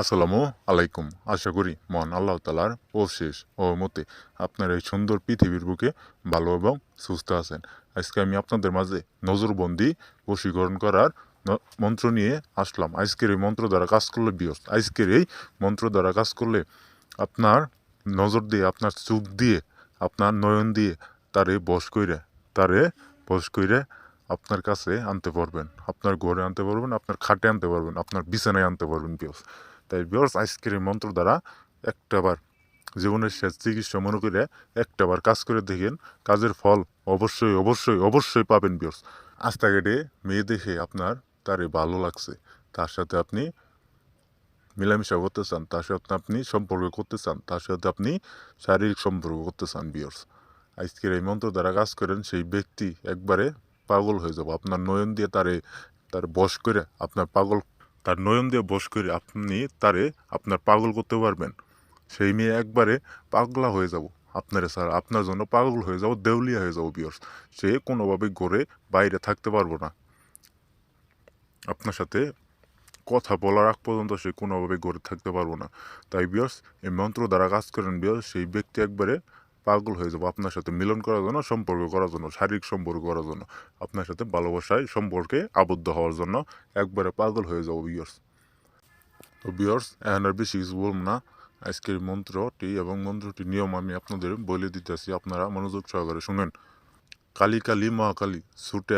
আসসালামু আলাইকুম। আশা করি মহান আল্লাহ তাআলার অশেষ রহমতে আপনার এই সুন্দর পৃথিবীর বুকে ভালো এবং সুস্থ আছেন। আজকে আমি আপনাদের মাঝে নজরবন্দি বশীকরণ করার মন্ত্র নিয়ে আসলাম। আজকের এই মন্ত্র দ্বারা কাজ করলে আজকের এই মন্ত্র দ্বারা কাজ করলে আপনার নজর দিয়ে, আপনার চোখ দিয়ে, আপনার নয়ন দিয়ে তারে বশ কইরে আপনার কাছে আনতে পারবেন, আপনার ঘরে আনতে পারবেন, আপনার খাটে আনতে পারবেন, আপনার বিছানায় আনতে পারবেন বিয়স। তাই বিয়স আজকের এই মন্ত্র দ্বারা একটাবার জীবনের শেষ চিকিৎসা মনে করে একটাবার কাজ করে দেখেন, কাজের ফল অবশ্যই অবশ্যই অবশ্যই পাবেন বিয়স। রাস্তাঘাটে মেয়ে দেখে আপনার তারে ভালো লাগছে, তার সাথে আপনি মিলামেশা করতে চান, তার সাথে আপনি সম্পর্ক করতে চান, তার সাথে আপনি শারীরিক সম্পর্ক করতে চান বিয়স। আজকের এই মন্ত্র দ্বারা কাজ করেন, সেই ব্যক্তি একবারে পাগল হয়ে যাব। আপনার নয়ন দিয়ে তার বশ করে তার নয়ন দিয়ে বশ করে আপনি আপনার পাগল করতে পারবেন। সেই মেয়ে একবারে পাগলা হয়ে যাব, আপনার জন্য পাগল হয়ে যাব, দেউলিয়া হয়ে যাব বিয়স। সে কোনোভাবে ঘরে বাইরে থাকতে পারবো না, আপনার সাথে কথা বলার আগ পর্যন্ত সে কোনোভাবে ঘরে থাকতে পারবো না। তাই বিয়স এই মন্ত্র দ্বারা কাজ করেন বিয়স, সেই ব্যক্তি একবারে পাগল হয়ে যাবো আপনার সাথে মিলন করার জন্য, সম্পর্ক করার জন্য, শারীরিক সম্পর্ক করার জন্য, আপনার সাথে ভালোবাসায় সম্পর্কে আবদ্ধ হওয়ার জন্য একবারে পাগল হয়ে যাবো বিয়স। তো বিয়স এখন আর বেশি কিছু বলব না। আজকের মন্ত্রটি এবং মন্ত্রটির নিয়ম আমি আপনাদের বলে দিতেছি, আপনারা মনোযোগ সহকারে শুনেন। কালী কালী মহাকালী ছুটে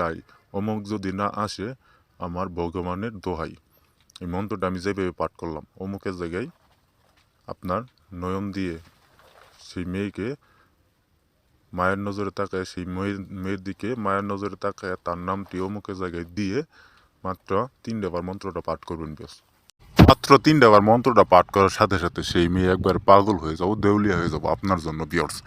আই, অমুক যদি না আসে আমার ভগবানের দোহাই। এই মন্ত্রটা আমি যেভাবে পাঠ করলাম, অমুকের জায়গায় আপনার নয়ন দিয়ে সেই মেয়েকে মায়ের নজরে তাকায়, সেই মেয়ের দিকে মায়ের নজরে তাকায় তার নামটি অমুকের জায়গায় দিয়ে মাত্র 3 বার মন্ত্রটা পাঠ করবেন বেশ। মাত্র 3 বার মন্ত্রটা পাঠ করার সাথে সাথে সেই মেয়ে একবার পাগল হয়ে যাবো, দেউলিয়া হয়ে যাবো আপনার জন্য বিয়র্স।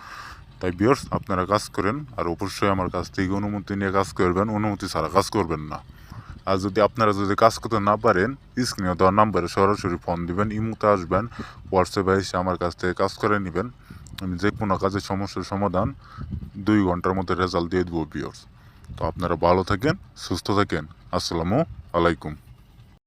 তাই বিয়র্স আপনারা কাজ করেন, আর অবশ্যই আমার কাছ থেকে অনুমতি নিয়ে কাজ করবেন, অনুমতি ছাড়া কাজ করবেন না। আর আপনারা যদি কাজ করতে না পারেন, স্ক্রিনে দেওয়ার নাম্বারে সরাসরি ফোন দিবেন, ইমুতে আসবেন, হোয়াটসঅ্যাপে এসে আমার কাছ থেকে কাজ করে নেবেন। আমি যে কোনো কাজের সমস্যার সমাধান 2 ঘন্টার মধ্যে রেজাল্ট দিয়ে দেবো বিয়র্স। তো আপনারা ভালো থাকেন, সুস্থ থাকেন। আসসালামু আলাইকুম।